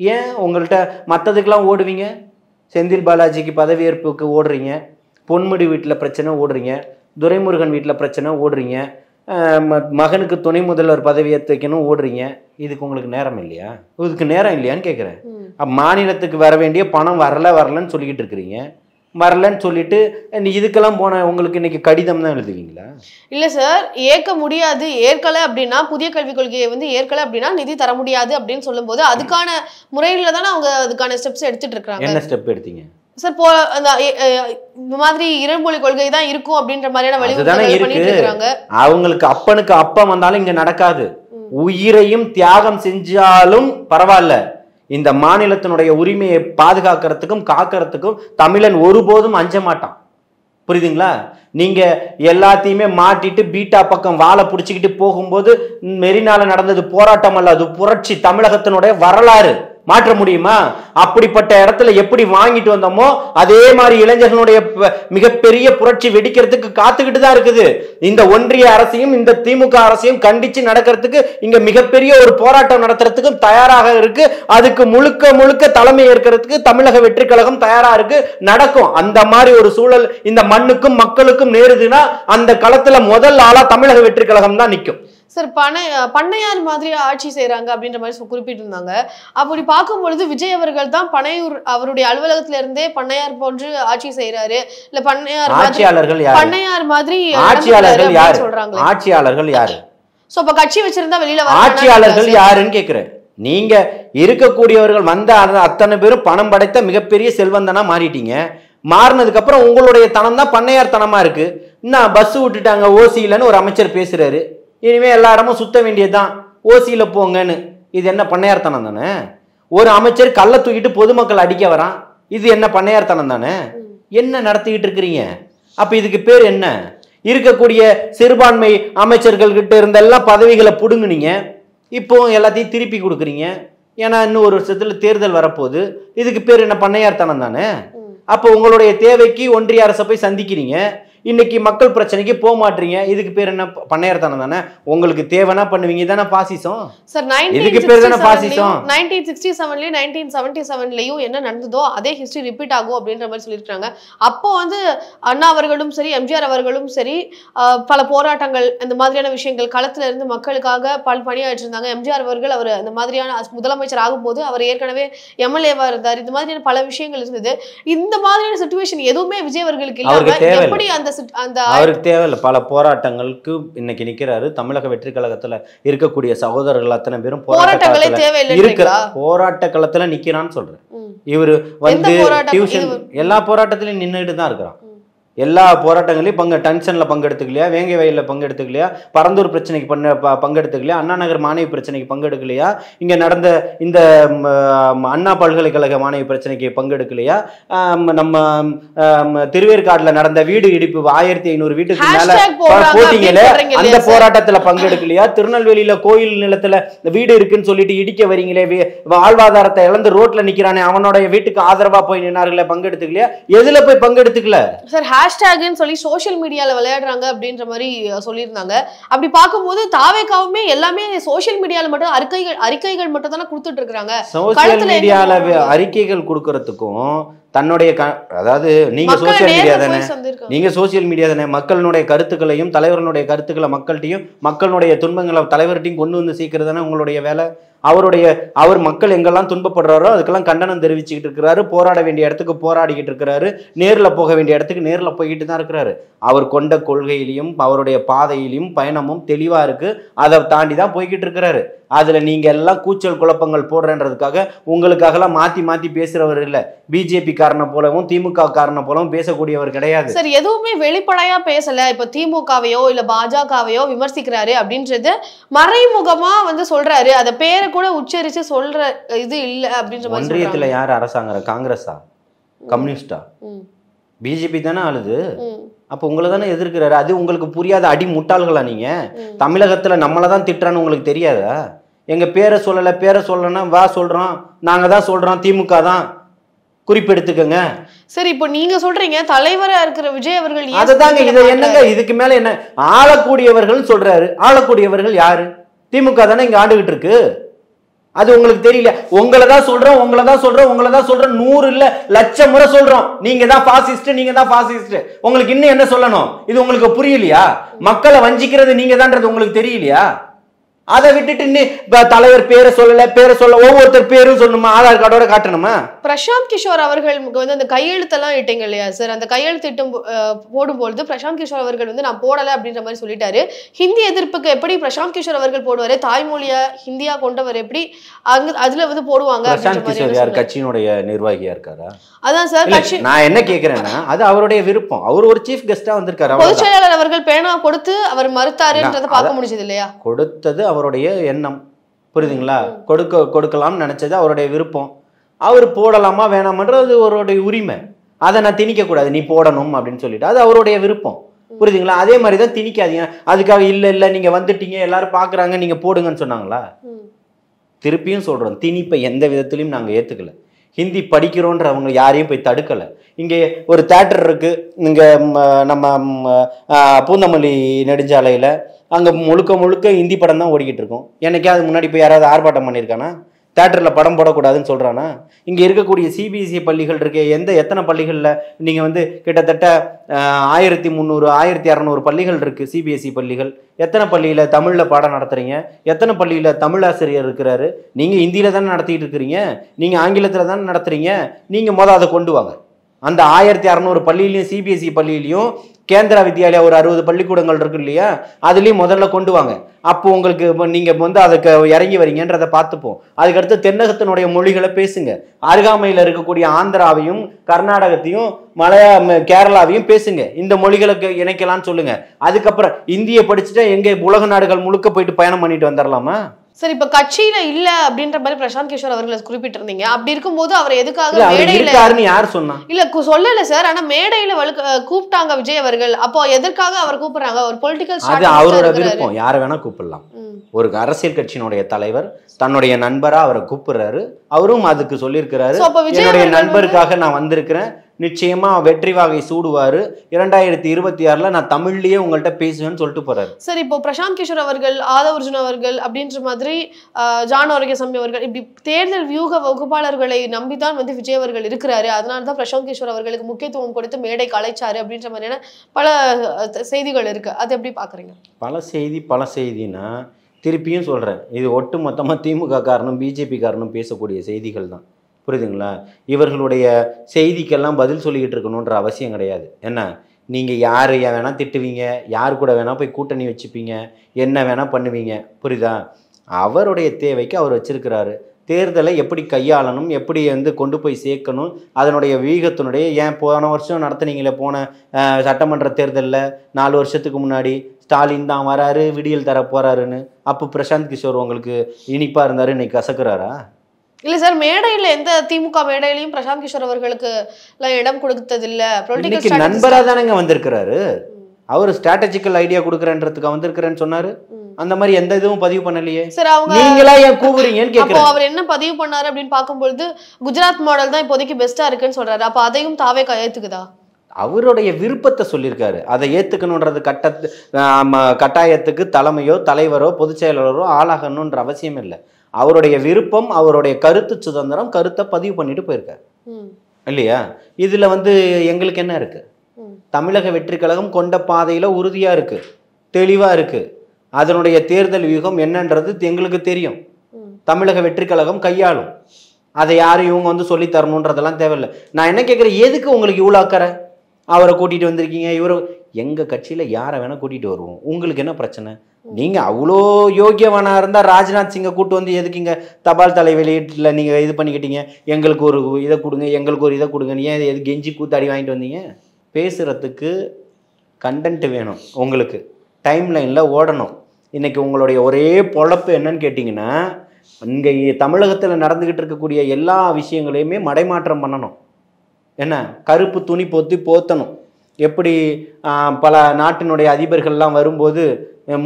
ஏன் உங்கள்கிட்ட மற்றதுக்கெல்லாம் ஓடுவீங்க? செந்தில் பாலாஜிக்கு பதவியேற்புக்கு ஓடுறீங்க, பொன்முடி வீட்டில் பிரச்சனை ஓடுறீங்க, துரைமுருகன் வீட்டில் பிரச்சனை ஓடுறீங்க, மகனுக்கு துணை முதல்வர் பதவியேற்று வைக்கணும் ஓடுறீங்க. இதுக்கு உங்களுக்கு நேரம் இல்லையா? இதுக்கு நேரம் இல்லையான்னு கேட்குறேன். மாநிலத்துக்கு வர வேண்டிய பணம் வரலன்னு சொல்லிக்கிட்டு இருக்கிறீங்க. வரலன்னு சொல்லிட்டு இதுக்கெல்லாம் போன உங்களுக்கு இன்னைக்கு கடிதம் தான் எழுதுவீங்களா? இல்ல சார், ஏற்க முடியாது, ஏற்கல அப்படின்னா புதிய கல்விக் கொள்கையை வந்து ஏற்கல அப்படின்னா நிதி தர முடியாது அப்படின்னு சொல்லும் போது அதுக்கான முறையில தானே அவங்க அதுக்கான ஸ்டெப்ஸ் எடுத்துட்டு இருக்காங்க. என்ன ஸ்டெப் எடுத்தீங்க சார்? இந்த மாதிரி இருமொழி கொள்கை தான் இருக்கும் அப்படின்ற மாதிரியான வழிமுறைகள் பண்ணிட்டு இருக்காங்க. அவங்களுக்கு அப்பனுக்கு அப்பம் வந்தாலும் இங்க நடக்காது. உயிரையும் தியாகம் செஞ்சாலும் பரவாயில்ல, இந்த மாநிலத்தினுடைய உரிமையை பாதுகாக்கிறதுக்கும் காக்கிறதுக்கும் தமிழன் ஒருபோதும் அஞ்ச மாட்டான். புரியுதுங்களா? நீங்க எல்லாத்தையுமே மாட்டிட்டு பீட்டா பக்கம் வாழை பிடிச்சிக்கிட்டு போகும்போது மெரினால நடந்தது போராட்டம் அல்ல, அது புரட்சி. தமிழகத்தினுடைய வரலாறு மாற்ற முடியுமா? அப்படிப்பட்ட இடத்துல எப்படி வாங்கிட்டு வந்தோமோ அதே மாதிரி இளைஞர்களுடைய மிகப்பெரிய புரட்சி வெடிக்கிறதுக்கு காத்துக்கிட்டு தான் இருக்குது. இந்த ஒன்றிய அரசையும் இந்த திமுக அரசையும் கண்டிச்சு நடக்கிறதுக்கு இங்க மிகப்பெரிய ஒரு போராட்டம் நடத்துறதுக்கும் தயாராக இருக்கு. அதுக்கு முழுக்க முழுக்க தலைமை ஏற்கிறதுக்கு தமிழக வெற்றி கழகம் தயாரா இருக்கு. நடக்கும். அந்த மாதிரி ஒரு சூழல் இந்த மண்ணுக்கும் மக்களுக்கும் நேருதுன்னா அந்த களத்துல முதல் ஆளா தமிழக வெற்றி கழகம் தான் நிற்கும். சார், பண்ணையார் மாதிரி ஆட்சி செய்யறாங்க அப்படின்ற மாதிரி குறிப்பிட்டு இருந்தாங்க. அப்படி பார்க்கும் பொழுது விஜய் அவர்கள் தான் பனையூர் அவருடைய அலுவலகத்துல இருந்தே பண்ணையார் போன்று ஆட்சி செய்யறாரு. இல்ல பண்ணையார் மாதிரி ஆட்சியாளர்கள் யாரு சொல்றாங்க? ஆட்சியாளர்கள் யாரு? சோ அப்ப கட்சி வச்சிருந்தா வெளியில ஆட்சியாளர்கள் யாருன்னு கேக்குறேன். நீங்க இருக்கக்கூடியவர்கள் வந்த அத்தனை பேரும் பணம் படைத்த மிகப்பெரிய செல்வந்தனா மாறிட்டீங்க. மாறினதுக்கு அப்புறம் உங்களுடைய தனம் தான் பண்ணையார் தனமா இருக்கு. இன்னும் பஸ் விட்டுட்டாங்க ஓசியிலன்னு ஒரு அமைச்சர் பேசுறாரு. இனிமே எல்லா இடமும் சுத்த வேண்டியதுதான், ஓசியில போங்கன்னு. இது என்ன பண்ணையார்த்தனம் தானே? ஒரு அமைச்சர் கல்லை தூக்கிட்டு பொதுமக்கள் அடிக்க வரான். இது என்ன பண்ணையார்த்தனம் தானே? என்ன நடத்திக்கிட்டு இருக்கிறீங்க? அப்ப இதுக்கு பேர் என்ன? இருக்கக்கூடிய சிறுபான்மை அமைச்சர்கள் கிட்ட இருந்தெல்லாம் பதவிகளை புடுங்குனீங்க. இப்போ எல்லாத்தையும் திருப்பி கொடுக்குறீங்க. ஏன்னா இன்னும் ஒரு வருஷத்துல தேர்தல் வரப்போகுது. இதுக்கு பேர் என்ன? பண்ணையார்த்தனம் தானே? அப்போ உங்களுடைய தேவைக்கு ஒன்றிய அரசை போய் சந்திக்கிறீங்க. இன்னைக்கு மக்கள் பிரச்சனைக்கு போக மாட்டீங்க. இதுக்கு பேர் என்ன? பண்ணையார்த்தனம் தானே? உங்களுக்கு தேவைனா பண்ணுவீங்க. தானே பாசிசம் சார். இதுக்கு பேர் தானே பாசிசம். 1967லயும் 1977லயும் என்ன நடந்ததோ அதே ஹிஸ்டரி ரிப்பீட் ஆகும் அப்படின்ற மாதிரி சொல்லியிருக்காங்க. அப்போ வந்து அண்ணா அவர்களும் சரி, எம்ஜிஆர் அவர்களும் சரி, பல போராட்டங்கள் இந்த மாதிரியான விஷயங்கள் களத்துல இருந்து மக்களுக்காக பல பணியாற்றி இருந்தாங்க. எம்ஜிஆர் அவர்கள் அவர் அந்த மாதிரியான முதலமைச்சர் ஆகும்போது அவர் ஏற்கனவே எம்எல்ஏவா இருந்தார். இந்த மாதிரியான பல விஷயங்கள் இருந்தது. இந்த மாதிரியான சிச்சுவேஷன் எதுவுமே விஜய் அவர்களுக்கு இல்லாம எப்படி அவருக்கு தேவையில்லை. பல போராட்டங்களுக்கு இன்னைக்கு நிக்கிறாரு. தமிழக வெற்றி கழகத்துல இருக்கக்கூடிய சகோதரர்கள் அத்தனை பேரும் போராட்ட களத்துல நிக்கிறான்னு சொல்றேன். இவரு வந்து டியூஷன் எல்லா போராட்டத்திலையும் நின்றுட்டு தான் இருக்கிறான். எல்லா போராட்டங்களையும் டென்ஷன்ல பங்கெடுத்துக்கலையா? வேங்கை வயல்ல பங்கெடுத்துக்கலையா? பரந்தூர் பிரச்சனைக்கு பங்கெடுத்துக்கலையா? அண்ணா நகர் மாணவி பிரச்சனைக்கு பங்கெடுக்கலையா? இங்க நடந்த இந்த அண்ணா பல்கலைக்கழக மாணவி பிரச்சனைக்கு பங்கெடுக்கலையா? நம்ம திருவேற்காடுல நடந்த வீடு இடிப்பு 1500 வீட்டுக்கு மேல போட்டீங்களே, அந்த போராட்டத்துல பங்கெடுக்கலையா? திருநெல்வேலியில கோயில் நிலத்துல வீடு இருக்குன்னு சொல்லிட்டு இடிக்க வரீங்களே, வாழ்வாதாரத்தை இழந்து ரோட்ல நிக்கிறானே, அவனோட வீட்டுக்கு ஆதரவா போய் நின்னார்களே, பங்கெடுத்துக்கலையா? எதுல போய் பங்கெடுத்துக்கல? ஹேஷ்டேக்னு சொல்லி சோஷியல் மீடியால விளையாடுறாங்க அப்படின்ற மாதிரி சொல்லியிருந்தாங்க. அப்படி பார்க்கும்போது தாவேக்காவுமே எல்லாமே சோஷியல் மீடியால மட்டும் அறிக்கைகள் மட்டும் தானே கொடுத்துட்டு இருக்காங்க. சோஷியல் மீடியால அறிக்கைகள் கொடுக்கறதுக்கும் தன்னுடைய அதாவது நீங்க சோசியல் மீடியா தானே, நீங்க சோசியல் மீடியா தானே, மக்களுடைய கருத்துக்களையும் தலைவர்களுடைய கருத்துக்களை மக்கள்கிட்டையும் மக்களுடைய துன்பங்களை தலைவர்கிட்டையும் கொண்டு வந்து சீக்கிரம் தானே உங்களுடைய வேலை. அவர் மக்கள் எங்கெல்லாம் துன்பப்படுறாரோ அதுக்கெல்லாம் கண்டனம் தெரிவிச்சுக்கிட்டு இருக்கிறாரு. போராட வேண்டிய இடத்துக்கு போராடிக்கிட்டு இருக்கிறாரு. நேரில் போக வேண்டிய இடத்துக்கு நேரில் போய்கிட்டு தான் இருக்கிறாரு. அவர் கொண்ட கொள்கையிலையும் அவருடைய பாதையிலையும் பயணமும் தெளிவா இருக்கு. அதை தாண்டி தான் போய்கிட்டு இருக்கிறாரு. அதுல நீங்க எல்லாம் கூச்சல் குழப்பங்கள் போடுறன்றதுக்காக உங்களுக்காகலாம் மாத்தி மாத்தி பேசுறவர் இல்ல. பிஜேபி காரனை போலவும் திமுக காரனை போலவும் பேசக்கூடியவர் கிடையாது. சரி, எதுவுமே வெளிப்படையா பேசல. இப்ப திமுகவையோ இல்ல பாஜகவையோ விமர்சிக்கிறாரு அப்படின்றது மறைமுகமா வந்து சொல்றாரு. அத பேரை கூட உச்சரிச்சு சொல்ற இது இல்ல அப்படின்ற மாதிரி. ஒன்றியத்துல யார் அரசாங்கம்? காங்கிரஸா? கம்யூனிஸ்டா? பிஜேபி தானே ஆளுது. அப்ப உங்களை தானே எதிர்க்கிறாரு. அது உங்களுக்கு புரியாத அடி முட்டாள்களா நீங்க? தமிழகத்துல நம்மளதான் திட்டுறான்னு உங்களுக்கு தெரியாதா? எங்க பேரை சொல்லல, பேரை சொல்லனா வா சொல்றோம், நாங்க தான் சொல்றோம், திமுக தான் குறிப்பெடுத்துக்கங்க. சரி, இப்போ நீங்க சொல்றீங்க தலைவரா இருக்கிற விஜய் அவர்கள் அதுதாங்க. இது என்னங்க? இதுக்கு மேல என்ன? ஆளக்கூடியவர்கள் சொல்றாரு. ஆளக்கூடியவர்கள் யாரு? திமுக தானே இங்க ஆண்டுகிட்டு இருக்கு. அது உங்களுக்கு தெரியல. உங்களை தான் சொல்றோம், உங்களை தான் சொல்றோம், உங்களை தான் சொல்றோம். 100 இல்ல லட்சம் முறை சொல்றோம். நீங்க தான் பாசிஸ்ட், நீங்க தான் பாசிஸ்ட். உங்களுக்கு இன்னும் என்ன சொல்லணும்? இது உங்களுக்கு புரியலையா? மக்களை வஞ்சிக்கிறது நீங்க தான்ன்றது உங்களுக்கு தெரியலையா? அதை விட்டுட்டு தலைவர் பேரை சொல்லல, பேரை சொல்ல ஒவ்வொருத்தர் பேரும் சொல்லணுமா? ஆதார் கார்டோட காட்டணுமா? பிரசாந்த் கிஷோர் அவர்களுக்கு வந்து அந்த கையெழுத்தெல்லாம் இட்டீங்க இல்லையா சார்? அந்த கையெழுத்து போடும்பொழுது பிரசாந்த் கிஷோர் அவர்கள் வந்து நான் போடலை அப்படின்ற மாதிரி சொல்லிட்டாரு. ஹிந்தி எதிர்ப்புக்கு எப்படி பிரசாந்த் கிஷோர் அவர்கள் போடுவாரு? தாய்மொழியா ஹிந்தியா கொண்டவர் எப்படி அதுல வந்து போடுவாங்க? பிரசாந்த் கிஷோர் யார்? கட்சியினுடைய நிர்வாகியா இருக்காரா? அதான் சார். நான் என்ன கேக்குறேன்னா அது அவருடைய விருப்பம். அவர் ஒரு சீஃப் கெஸ்டா வந்திருக்காரு. பொதுச் செயலாளர் அவர்கள் பேனா கொடுத்து அவர் மறுத்தாருன்றதை பார்க்க முடிஞ்சது இல்லையா? கொடுத்தது அவருடைய எண்ணம், புரியுதுங்களா? கொடுக்கலாம்னு நினைச்சது அவருடைய விருப்பம். அவர் போடலாமா வேணாமன்றது அவருடைய உரிமை. அதை நான் திணிக்க கூடாது, நீ போடணும் அப்படின்னு சொல்லிட்டு. அது அவருடைய விருப்பம், புரியுதுங்களா? அதே மாதிரி தான் திணிக்காதீங்க. அதுக்காக இல்ல இல்ல நீங்க வந்துட்டீங்க எல்லாரும் பாக்குறாங்க நீங்க போடுங்கன்னு சொன்னாங்களா? திருப்பியும் சொல்கிறோம், திணிப்பை எந்த விதத்துலையும் நாங்கள் ஏற்றுக்கல. ஹிந்தி படிக்கிறோன்றவங்க யாரையும் போய் தடுக்கலை. இங்கே ஒரு தேட்டர் இருக்குது, இங்கே நம்ம பூந்தமல்லி நெடுஞ்சாலையில், அங்கே முழுக்க முழுக்க ஹிந்தி படம் தான் ஓடிக்கிட்டு இருக்கும். என்னைக்காவது முன்னாடி போய் யாராவது ஆர்ப்பாட்டம் பண்ணியிருக்கானா? தேட்டரில் படம் போடக்கூடாதுன்னு சொல்கிறானா? இங்கே இருக்கக்கூடிய சிபிஎஸ்சி பள்ளிகள் இருக்கு, எத்தனை பள்ளிகளில் நீங்கள் வந்து கிட்டத்தட்ட 1300 1200 பள்ளிகள் இருக்குது சிபிஎஸ்சி பள்ளிகள். எத்தனை பள்ளியில் தமிழில் பாடம் நடத்துகிறீங்க? எத்தனை பள்ளியில் தமிழ் ஆசிரியர் இருக்கிறாரு? நீங்கள் ஹிந்தியில் தானே நடத்திட்டு இருக்கிறீங்க, நீங்கள் ஆங்கிலத்தில் தானே நடத்துகிறீங்க. நீங்கள் அதை கொண்டு வாங்க. அந்த 1600 பள்ளியிலையும் சிபிஎஸ்சி பள்ளியிலையும் கேந்திரா வித்யாலயா ஒரு 60 பள்ளிக்கூடங்கள் இருக்கு இல்லையா, அதுலேயும் முதல்ல கொண்டு வாங்க. அப்போ உங்களுக்கு நீங்கள் வந்து அதுக்கு இறங்கி வரீங்கன்றதை பார்த்துப்போம். அதுக்கடுத்து தென்னகத்தினுடைய மொழிகளை பேசுங்க. அருகாமையில் இருக்கக்கூடிய ஆந்திராவையும் கர்நாடகத்தையும் கேரளாவையும் பேசுங்க. இந்த மொழிகளுக்கு இணைக்கலாம்னு சொல்லுங்க. அதுக்கப்புறம் இந்தியை படிச்சுட்டா எங்கே உலக நாடுகள் முழுக்க போயிட்டு பயணம் பண்ணிட்டு வந்துடலாமா? சரி, இப்ப கட்சியில இல்ல அப்படின்ற மாதிரி பிரசாந்த் கிஷோர் அவர்களை குறிப்பிட்டிருந்தீங்க. அப்படி இருக்கும்போது அவர் எதுக்காக மேடையில யார் சொன்னா? இல்ல சொல்லல சார், ஆனா மேடையில கூப்பிட்டாங்க விஜய் அவர்கள். அப்போ எதற்காக அவர் கூப்பிடுறாங்க? ஒரு பொலிட்டிக்கல் அது அவரோட விருப்பம், யாரை வேணா கூப்பிடலாம். ஒரு அரசியல் கட்சியினுடைய தலைவர் தன்னுடைய நண்பரா அவரை கூப்பிடுறாரு, அவரும் அதுக்கு சொல்லியிருக்கிறாரு, என்னுடைய நண்பருக்காக நான் வந்திருக்கிறேன், நிச்சயமா வெற்றி வாகை சூடுவாரு, 2026ல நான் தமிழ்லயே உங்கள்கிட்ட பேசுவேன்னு சொல்லிட்டு போறாரு. சரி, இப்போ பிரசாந்த் கிஷோர் அவர்கள், ஆதவர்ஜுன் அவர்கள் அப்படின்ற மாதிரி ஜான் ஆரோக்கியசாமி அவர்கள் இப்படி தேர்தல் வியூக வகுப்பாளர்களை நம்பிதான் வந்து விஜய் அவர்கள் இருக்கிறாரு. அதனாலதான் பிரசாந்த் கிஷோர் அவர்களுக்கு முக்கியத்துவம் கொடுத்து மேடைக்கு அழைச்சாரு அப்படின்ற மாதிரியான பல செய்திகள் இருக்கு. அது எப்படி பாக்குறீங்க? பல செய்தினா திருப்பியும் சொல்றேன், இது ஒட்டு மொத்தமா திமுக காரனும் பிஜேபி காரனும் பேசக்கூடிய செய்திகள் தான். புரியுதுங்களா? இவர்களுடைய செய்திக்கெல்லாம் பதில் சொல்லிக்கிட்டு இருக்கணுன்ற அவசியம் கிடையாது. என்ன, நீங்கள் யார் வேணால் திட்டுவீங்க, யார் கூட வேணால் போய் கூட்டணி வச்சுப்பீங்க, என்ன வேணால் பண்ணுவீங்க. புரியுதா? அவருடைய தேவைக்கு அவர் வச்சிருக்கிறாரு. தேர்தலை எப்படி கையாளணும், எப்படி வந்து கொண்டு போய் சேர்க்கணும், அதனுடைய வீகத்தினுடைய ஏன் போன வருஷம் நடத்துனீங்களே, போன சட்டமன்ற தேர்தலில் 4 வருஷத்துக்கு முன்னாடி ஸ்டாலின் தான் வராரு, விடியல் தர போறாருன்னு. அப்போ பிரசாந்த் கிஷோர் உங்களுக்கு இனிப்பா இருந்தாரு, இன்னைக்கு கசக்குறாரா? இல்ல சார், மேடையில எந்த திமுக மேடையிலையும் பிரசாந்த் கிஷோர் அவர்களுக்கு இடம் கொடுத்ததில்ல. பொலிட்டிக்கல் நண்பரா தானங்க வந்திருக்கிறாரு. அவர் ஸ்ட்ராட்டஜிக்கல் ஐடியா கொடுக்குறேன்றதுக்கு வந்திருக்கிறேன்னு சொன்னாரு. அந்த மாதிரி எந்த இதுவும் பதிவு பண்ணலையே. சார், அவங்க நீங்களா ஏன் கூவுறீங்கன்னு கேக்குறேன். அப்போ அவர் என்ன பதிவு பண்ணாரு அப்படின்னு பார்க்கும்போது குஜராத் மாடல் தான் இப்போதைக்கு பெஸ்டா இருக்குன்னு சொல்றாரு. அப்ப அதையும் தாவே ஏத்துக்குதா? அவருடைய விருப்பத்தை சொல்லியிருக்காரு. அதை ஏத்துக்கணுன்றது கட்டாயத்துக்கு தலைமையோ தலைவரோ பொதுச் செயலாளரோ ஆளாகணுன்ற அவசியம் இல்லை. அவருடைய விருப்பம், அவருடைய கருத்து சுதந்திரம், கருத்தை பதிவு பண்ணிட்டு போயிருக்காரு இல்லையா? இதுல வந்து எங்களுக்கு என்ன இருக்கு? தமிழக வெற்றி கழகம் கொண்ட பாதையில உறுதியா இருக்கு, தெளிவா இருக்கு. அதனுடைய தேர்தல் வியூகம் என்னன்றது எங்களுக்கு தெரியும். தமிழக வெற்றி கழகம் கையாளும். அதை யாரும் இவங்க வந்து சொல்லி தரணுன்றதெல்லாம் தேவையில்லை. நான் என்ன கேட்குறேன், எதுக்கு உங்களுக்கு இவ்வளோ அக்கறை? அவரை கூட்டிட்டு வந்திருக்கீங்க. இவரை எங்க கட்சியில யாரை வேணா கூட்டிட்டு வருவோம், உங்களுக்கு என்ன பிரச்சனை? நீங்க அவ்வளோ யோகியவனா இருந்தா ராஜ்நாத் சிங்கை கூட்டு வந்து எதுக்கு இங்க தபால் தலை வெளியீட்டுல நீங்க இது பண்ணிக்கிட்டீங்க? எங்களுக்கு ஒரு இதை கொடுங்க, எங்களுக்கு ஒரு இதை கொடுங்க, ஏன் எது கெஞ்சி கூத்தாடி வாங்கிட்டு வந்தீங்க? பேசுறதுக்கு கண்டென்ட் வேணும், உங்களுக்கு டைம் லைன்ல ஓடணும். இன்னைக்கு உங்களுடைய ஒரே பொழப்பு என்னன்னு கேட்டிங்கன்னா, இங்கே தமிழகத்தில் நடந்துக்கிட்டு இருக்கக்கூடிய எல்லா விஷயங்களையுமே மடைமாற்றம் பண்ணணும். என்ன, கருப்பு துணி போத்தணும். எப்படி பல நாட்டினுடைய அதிபர்கள்லாம் வரும்போது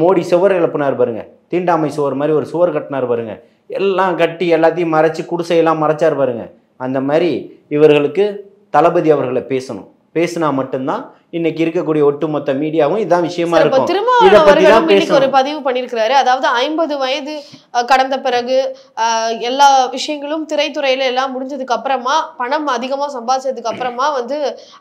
மோடி சுவர் எழுப்பினார் பாருங்க, தீண்டாமை சுவர் மாதிரி ஒரு சுவர் கட்டினார் பாருங்க, எல்லாம் கட்டி எல்லாத்தையும் மறைச்சி குடிசையெல்லாம் மறைச்சார் பாருங்க. அந்த மாதிரி இவர்களுக்கு தளபதி அவர்களை பேசணும். பேசினா மட்டும்தான் இன்னைக்கு இருக்கக்கூடிய ஒட்டுமொத்த மீடியாவும் இதான் விஷயமா இருக்கும். திருமாவளவன் ஒரு பதிவு பண்ணிருக்கிறாரு. அதாவது 50 வயது கடந்த பிறகு எல்லா விஷயங்களும் திரைத்துறையில எல்லாம் முடிஞ்சதுக்கு அப்புறமா, பணம் அதிகமா சம்பாதிச்சதுக்கு அப்புறமா வந்து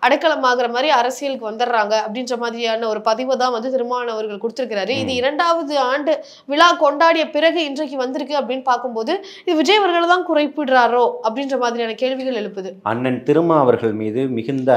அடைக்கலமாகிற மாதிரி அரசியலுக்கு வந்துடுறாங்க அப்படின்ற மாதிரியான ஒரு பதிவு தான் வந்து திருமாவளவன் அவர்கள் கொடுத்திருக்கிறாரு. இது 2வது ஆண்டு விழா கொண்டாடிய பிறகு இன்றைக்கு வந்திருக்கு அப்படின்னு பார்க்கும்போது இது விஜய் அவர்களை தான் குறைப்பிடுறாரோ அப்படின்ற மாதிரியான கேள்விகள் எழுப்புது. அண்ணன் திருமா அவர்கள் மீது மிகுந்த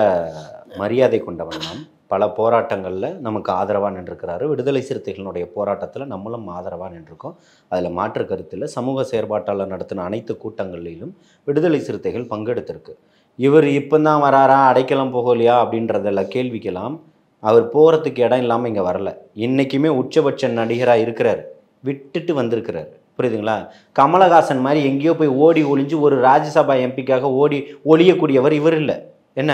மரியாதை கொண்டவன் நாம். பல போராட்டங்களில் நமக்கு ஆதரவாக நின்றுக்கிறாரு. விடுதலை சிறுத்தைகளுடைய போராட்டத்தில் நம்மளும் ஆதரவாக நின்றுருக்கோம். அதில் மாற்று கருத்தில் சமூக செயற்பாட்டாளர் நடத்தின அனைத்து கூட்டங்களிலும் விடுதலை சிறுத்தைகள் பங்கெடுத்திருக்கு. இவர் இப்போ தான் வராரா, அடைக்கலம் போகலையா அப்படின்றதெல்லாம் கேள்விக்கலாம். அவர் போகிறதுக்கு இடம் இல்லாமல் இங்கே வரல. இன்றைக்குமே உச்சபட்ச நடிகராக இருக்கிறார், விட்டுட்டு வந்திருக்கிறார். புரியுதுங்களா? கமலஹாசன் மாதிரி எங்கேயோ போய் ஓடி ஒளிஞ்சு ஒரு ராஜ்யசபா எம்பிக்காக ஒளியக்கூடியவர் இவர் இல்லை. என்ன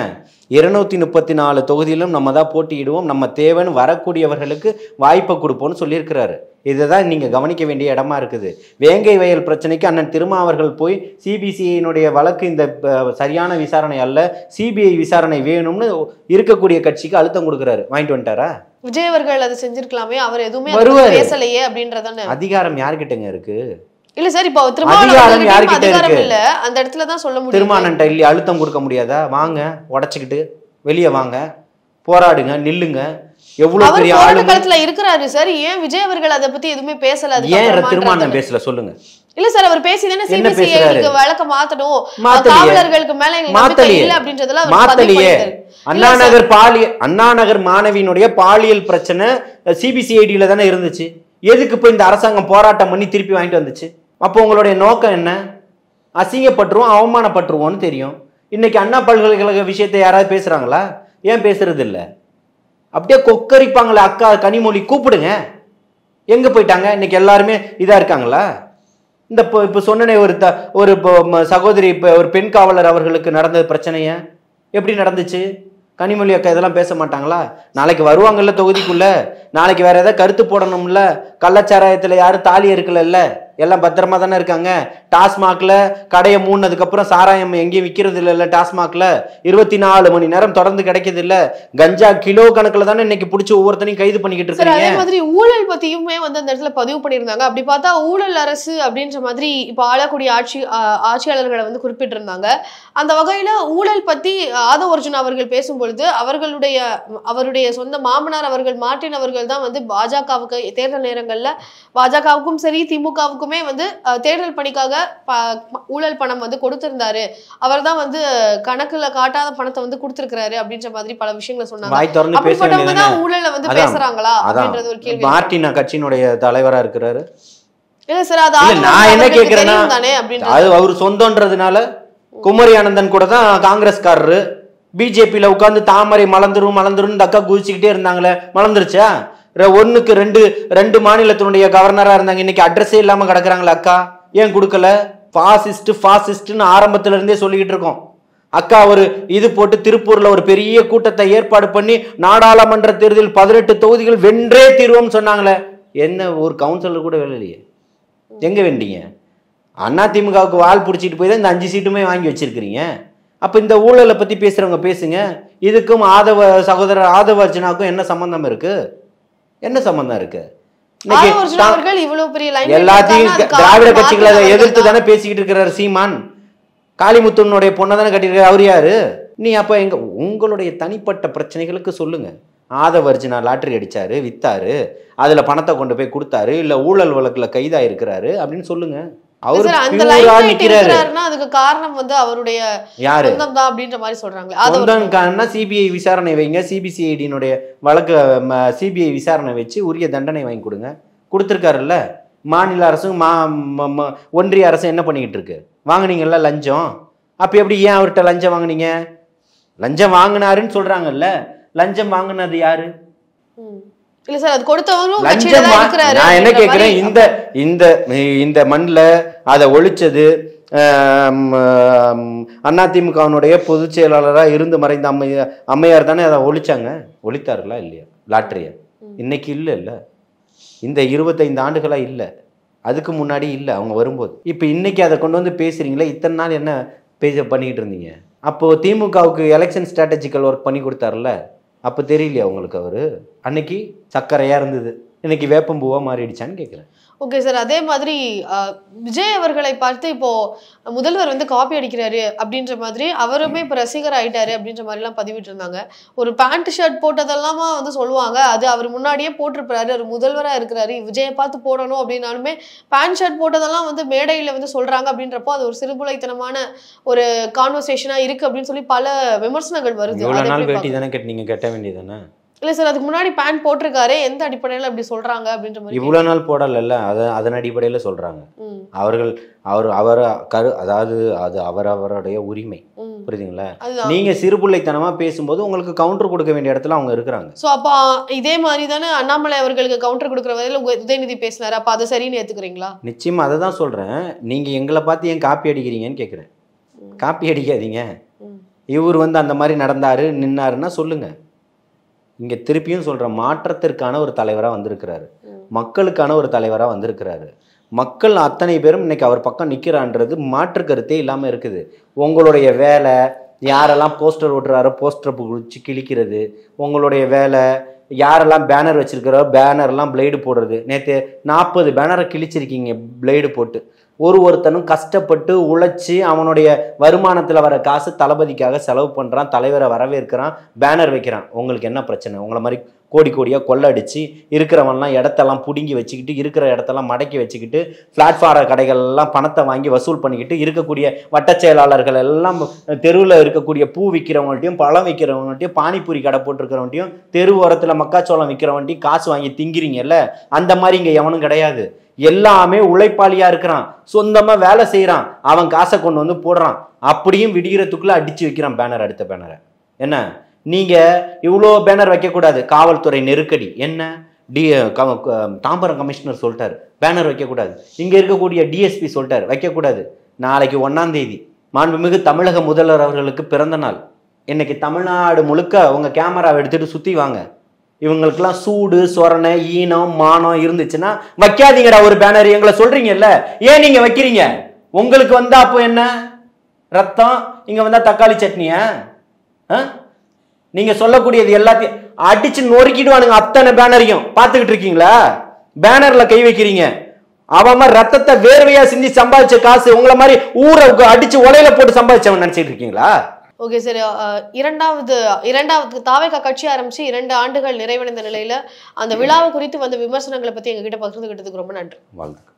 234 தொகுதியிலும் நம்ம தான் போட்டியிடுவோம், நம்ம தேவைன்னு வரக்கூடியவர்களுக்கு வாய்ப்பை கொடுப்போம்னு சொல்லியிருக்கிறாரு. இதை தான் நீங்கள் கவனிக்க வேண்டிய இடமா இருக்குது. வேங்கை வயல் பிரச்சனைக்கு அண்ணன் திருமாவர்கள் போய் சிபிசிஐனுடைய வழக்கு இந்த சரியான விசாரணை அல்ல, சிபிஐ விசாரணை வேணும்னு இருக்கக்கூடிய கட்சிக்கு அழுத்தம் கொடுக்குறாரு. வாங்கிட்டு வந்துட்டாரா? விஜய் அவர்கள் அது செஞ்சிருக்கலாமே, அவர் எதுவுமே பேசலையே அப்படின்றதானே. அதிகாரம் யார்கிட்டங்க இருக்கு? இல்ல சார், இப்போ அதிகாரம் யார்கிட்ட அதிகாரம் இல்ல, அந்த இடத்துல தான் சொல்ல முடியும். திருமானன்ட்ட இல்ல அழுத்தம் கொடுக்க முடியாதா? வாங்க, உடைச்சுக்கிட்டு வெளியே வாங்க, போராடுங்க, நில்லுங்க. எவ்வளவு பெரிய காலத்துல இருக்கிறாரு சார். ஏன் விஜய் அவர்கள் அதை பத்தி எதுவுமே பேசல? ஏன் திருமானன் பேசல சொல்லுங்க? இல்ல சார், அவர் பேசிதானே சிபிசிஐக்கு வழக்க மாத்தணும், காவலர்களுக்கு மேல எங்களுக்கு நம்பிக்கை இல்ல அப்படின்றதுல மாத்தலையே. அண்ணா நகர் மாணவியினுடைய பாலியல் பிரச்சனை சிபிசிஐடியில தானே இருந்துச்சு. எதுக்கு போய் இந்த அரசாங்கம் போராட்டம் பண்ணி திருப்பி வாங்கிட்டு வந்துச்சு? அப்போ உங்களுடைய நோக்கம் என்ன? அசிங்கப்பட்டுருவோம், அவமானப்பட்டுருவோம்னு தெரியும். இன்னைக்கு அண்ணா பல்கலைக்கழக விஷயத்தை யாராவது பேசுறாங்களா? ஏன் பேசுறது இல்லை? அப்படியே கொக்கரிப்பாங்களே. அக்கா கனிமொழி கூப்பிடுங்க, எங்க போயிட்டாங்க? இன்னைக்கு எல்லாருமே இதா இருக்காங்களா? இந்த இப்போ சொன்னனே ஒரு சகோதரி, இப்போ ஒரு பெண் காவலர் அவர்களுக்கு நடந்த பிரச்சனைய எப்படி நடந்துச்சு? கனிமொழி அக்கா இதெல்லாம் பேச மாட்டாங்களா? நாளைக்கு வருவாங்கல்ல தொகுதிக்குள்ள, நாளைக்கு வேற ஏதாவது கருத்து போடணும்ல. கள்ளச்சாராயத்துல யாரும் தாலி இருக்கல, எல்லாம் பத்திரமா தானே இருக்காங்க. டாஸ்மாக்ல கடையை மூடினதுக்கு அப்புறம் சாராயம் எங்கேயும் விற்கிறது இல்ல. டாஸ்மாக்ல 24 மணி நேரம் தொடர்ந்து கிடைக்கிறது இல்ல. கஞ்சா கிலோ கணக்குல தானே இன்னைக்கு பிடிச்சி ஒவ்வொருத்தனையும் கைது பண்ணிக்கிட்டு இருக்காங்க. அதே மாதிரி ஊழல் பத்தியுமே வந்து அந்த இடத்துல பதிவு பண்ணியிருந்தாங்க. அப்படி பார்த்தா ஊழல் அரசு அப்படின்ற மாதிரி இப்ப ஆளக்கூடிய ஆட்சியாளர்களை வந்து குறிப்பிட்டிருந்தாங்க. அந்த வகையில ஊழல் பத்தி ஆதவ அர்ஜுனா அவர்கள் பேசும்பொழுது அவருடைய சொந்த மாமனார் அவர்கள் மார்ட்டின் அவர்கள் தான் வந்து பாஜகவுக்கு தேர்தல் நேரங்கள்ல, பாஜகவுக்கும் சரி திமுகவுக்கும் வந்து தேர்தல் பணிக்காக ஊழல் பணம் வந்து கொடுத்திருந்தாரு. அவர் தான் வந்து கணக்குல காட்டாத பணத்தை வந்து கொடுத்திருக்கிறாரு அப்படின்ற மாதிரி பல விஷயங்களை சொன்னாங்க. ஊழல வந்து பேசுறாங்களா அப்படின்றது ஒரு கேள்வி. மார்ட்டின் கட்சியினுடைய தலைவரா இருக்கிறாரு. இல்ல சார், அது நான் என்ன கேக்குறேன்னா, அது அவர் சொந்தம்ன்றதுனால குமரி ஆனந்தன் கூட தான் காங்கிரஸ்காரரு பிஜேபியில உட்கார்ந்து தாமரை மலர்ந்துரும் இந்த அக்கா குதிச்சுக்கிட்டே இருந்தாங்களே, மலர்ந்துருச்சா? ஒண்ணுக்கு ரெண்டு மாநிலத்தினுடைய கவர்னரா இருந்தாங்க, இன்னைக்கு அட்ரஸே இல்லாம கிடக்குறாங்களா அக்கா? ஏன் கொடுக்கல? பாசிஸ்ட்னு ஆரம்பத்துல இருந்தே சொல்லிக்கிட்டு இருக்கோம். அக்கா ஒரு இது போட்டு திருப்பூர்ல ஒரு பெரிய கூட்டத்தை ஏற்பாடு பண்ணி நாடாளுமன்ற தேர்தல் 18 தொகுதிகள் வென்றே தீர்வோம் சொன்னாங்களே, என்ன ஒரு கவுன்சிலர் கூட வேலை இல்லையே. எங்க வெண்டீங்க? அதிமுகவுக்கு வால் பிடிச்சிட்டு போய் தான் இந்த 5 சீட்டுமே வாங்கி வச்சிருக்கிறீங்க. அப்ப இந்த ஊழலை பத்தி பேசுறவங்க பேசுங்க. இதுக்கும் சகோதரர் ஆதவ அர்ஜுனாவுக்கும் என்ன சம்பந்தம் இருக்கு? என்ன சம்பந்தம் இருக்கு? எல்லாத்தையும் திராவிட கட்சிகளை எதிர்த்து தானே பேசிக்கிட்டு இருக்கிறார் சீமான். காளிமுத்துனுடைய பொண்ணை தானே கட்டிருக்காரு. அவர் யாரு? நீ அப்ப உங்களுடைய தனிப்பட்ட பிரச்சனைகளுக்கு சொல்லுங்க. ஆதவ அர்ஜுனா லாட்டரி அடிச்சாரு, வித்தாரு, அதுல பணத்தை கொண்டு போய் கொடுத்தாரு, இல்ல ஊழல் வழக்குல கைதா இருக்கிறாரு அப்படின்னு சொல்லுங்க. அதுக்கு காரணம் வந்து அவருடைய சொந்தம் தான் அப்படின்ற மாதிரி சொல்றாங்க. சிபிஐ விசாரணை வைங்க, சிபிசிஐடியினுடைய வழக்கு சிபிஐ விசாரணை வச்சு உரிய தண்டனை வாங்கி கொடுங்க. கொடுத்துருக்காருல்ல. மாநில அரசும் ஒன்றிய அரசும் என்ன பண்ணிக்கிட்டு இருக்கு? வாங்கினீங்கல்ல லஞ்சம். அப்ப எப்படி ஏன் அவர்கிட்ட லஞ்சம் வாங்கினீங்க? லஞ்சம் வாங்கினாருன்னு சொல்றாங்கல்ல. லஞ்சம் வாங்கினது யாரு? இல்ல சார், அது கொடுத்தவரும் நான் என்ன கேக்குறேன், இந்த மண்ணில் அதை ஒழிச்சது அதிமுகவினுடைய பொதுச் செயலாளராக இருந்து மறைந்த அம்மையார் தானே அதை ஒழிச்சாங்க. ஒழித்தார்களா இல்லையா லாட்டரிய? இன்னைக்கு இல்ல, இந்த 25 ஆண்டுகளா இல்ல, அதுக்கு முன்னாடி இல்லை அவங்க வரும்போது. இப்போ இன்னைக்கு அதை கொண்டு வந்து பேசுறீங்களா? இத்தனை நாள் என்ன பண்ணிக்கிட்டு இருந்தீங்க? அப்போ திமுகவுக்கு எலெக்ஷன் ஸ்ட்ராட்டஜிக்கல் ஒர்க் பண்ணி கொடுத்தாருல, அப்போ தெரியலையா உங்களுக்கு? அவரு அன்னைக்கு சர்க்கரையா இருந்தது, இன்னைக்கு வேப்பம்பூவா மாறிடுச்சான்னு கேட்குறேன். ஓகே சார், அதே மாதிரி விஜய் அவர்களை பார்த்து இப்போ முதல்வர் வந்து காப்பி அடிக்கிறாரு அப்படின்ற மாதிரி அவருமே இப்போ ரசிகர் ஆயிட்டாரு அப்படின்ற மாதிரிலாம் பதிவிட்டு இருந்தாங்க. ஒரு பேண்ட் ஷர்ட் போட்டதெல்லாமா வந்து சொல்லுவாங்க, அது அவர் முன்னாடியே போட்டிருப்பாரு, அவர் முதல்வராக இருக்கிறாரு, விஜயை பார்த்து போடணும் அப்படின்னாலுமே பேண்ட் ஷர்ட் போட்டதெல்லாம் வந்து மேடையில் வந்து சொல்றாங்க அப்படின்றப்போ அது ஒரு சிறுபுலைத்தனமான ஒரு கான்வர்சேஷனா இருக்கு அப்படின்னு சொல்லி பல விமர்சனங்கள் வருது. இவ்வளவு நாள் வேட்டி தானே கட்டினீங்க, கட்ட வேண்டியதானே? இல்ல சார், அதுக்கு முன்னாடி பேண்ட் போட்டிருக்காரு, எந்த அடிப்படையில அப்படி சொல்றாங்க அப்படின்ற மாதிரி. இவ்வளவு நாள் போடல, அதன் அடிப்படையில சொல்றாங்க. அதாவது அது அவருடைய உரிமை, புரியுதுங்களா? நீங்க சிறுபுள்ளைத்தனமா பேசும்போது உங்களுக்கு கவுண்டர் கொடுக்க வேண்டிய இடத்துல அவங்க இருக்கிறாங்க. சோ அப்ப இதே மாதிரி தானே அண்ணாமலை அவர்களுக்கு கவுண்டர் கொடுக்குற வரையில உதயநிதி பேசினாரு, அப்ப அதை சரின்னு ஏத்துக்கிறீங்களா? நிச்சயமா அதை தான் சொல்றேன். நீங்க எங்களை பார்த்து ஏன் காப்பி அடிக்கிறீங்கன்னு கேட்குறேன். காப்பி அடிக்காதீங்க. இவர் வந்து அந்த மாதிரி நடந்தாரு நின்னாருன்னா சொல்லுங்க. இங்க திருப்பியும் சொல்ற, மாற்றத்திற்கான ஒரு தலைவராக வந்திருக்கிறாரு, மக்களுக்கான ஒரு தலைவராக வந்திருக்கிறாரு. மக்கள் அத்தனை பேரும் இன்னைக்கு அவர் பக்கம் நிற்கிறான்றது மாற்று கருத்தே இல்லாமல் இருக்குது. உங்களுடைய வேலை யாரெல்லாம் போஸ்டர் ஓட்டுறாரோ போஸ்டரை பிடிச்சி கிழிக்கிறது, உங்களுடைய வேலை யாரெல்லாம் பேனர் வச்சிருக்கிறோ பேனர்லாம் பிளேடு போடுறது. நேற்று 40 பேனரை கிழிச்சிருக்கீங்க பிளேடு போட்டு. ஒருத்தனும் கஷ்டப்பட்டு உழைச்சி அவனுடைய வருமானத்தில் வர காசு தளபதிக்காக செலவு பண்ணுறான், தலைவரை வரவேற்கிறான், பேனர் வைக்கிறான். உங்களுக்கு என்ன பிரச்சனை? உங்களை மாதிரி கோடி கோடியாக கொள்ளடிச்சு இருக்கிறவன்லாம் இடத்தெல்லாம் பிடுங்கி வச்சுக்கிட்டு இருக்கிற இடத்தெல்லாம் மடக்கி வச்சுக்கிட்டு பிளாட்ஃபார கடைகள்லாம் பணத்தை வாங்கி வசூல் பண்ணிக்கிட்டு இருக்கக்கூடிய வட்டச் செயலாளர்கள் எல்லாம் தெருவில் இருக்கக்கூடிய பூ விற்கிறவங்கள்ட்டையும் பழம் விற்கிறவங்கள்ட்டையும் பானிபூரி கடை போட்டிருக்கிறவன்ட்டையும் தெரு ஓரத்தில் மக்காச்சோளம் விற்கிறவன்ட்டையும் காசு வாங்கி திங்கிறீங்கல்ல, அந்த மாதிரி இங்கே எவனும் கிடையாது. எல்லாமே உழைப்பாளியா இருக்கிறான், சொந்தமா வேலை செய்யறான், அவன் காசை கொண்டு வந்து போடுறான். அப்படியும் விடிகிறதுக்குள்ள அடிச்சு வைக்கிறான் பேனர், அடுத்த பேனரை. என்ன நீங்க இவ்வளோ பேனர் வைக்கக்கூடாது, காவல்துறை நெருக்கடி. என்ன தாம்பரம் கமிஷனர் சொல்லிட்டாரு பேனர் வைக்கக்கூடாது, இங்க இருக்கக்கூடிய டிஎஸ்பி சொல்லிட்டாரு வைக்கக்கூடாது. நாளைக்கு 1ஆம் தேதி மாண்புமிகு தமிழக முதல்வர் அவர்களுக்கு பிறந்த நாள். இன்னைக்கு தமிழ்நாடு முழுக்க உங்க கேமராவை எடுத்துட்டு சுத்தி வாங்க. இவங்களுக்கெல்லாம் சூடு சொரணை ஈனம் மானம் இருந்துச்சுன்னா வைக்காதீங்கடா ஒரு பேனர். எங்களை சொல்றீங்கல்ல, ஏன் நீங்க வைக்கிறீங்க? உங்களுக்கு வந்தா அப்போ என்ன ரத்தம், இங்க வந்தா தக்காளி சட்னியா? நீங்க சொல்லக்கூடியது எல்லாத்தையும் அடிச்சு நொறுக்கிடுவானுங்க. அத்தனை பேனரையும் பார்த்துக்கிட்டு இருக்கீங்களா? பேனர்ல கை வைக்கிறீங்க. அவன் ரத்தத்தை வேர்வையா சிந்தி சம்பாதிச்ச காசு உங்களை மாதிரி ஊரை அடிச்சு உலையில போட்டு சம்பாதிச்சவன் நினைச்சிட்டு இருக்கீங்களா? ஓகே சரி, இரண்டாவது தாவேகா கட்சி ஆரம்பிச்சு 2 ஆண்டுகள் நிறைவடைந்த நிலையில அந்த விழாவை குறித்து வந்த விமர்சனங்களை பத்தி எங்ககிட்ட பகிர்ந்துகிட்டதுக்கு ரொம்ப நன்றி. வாழ்த்துக்கள்.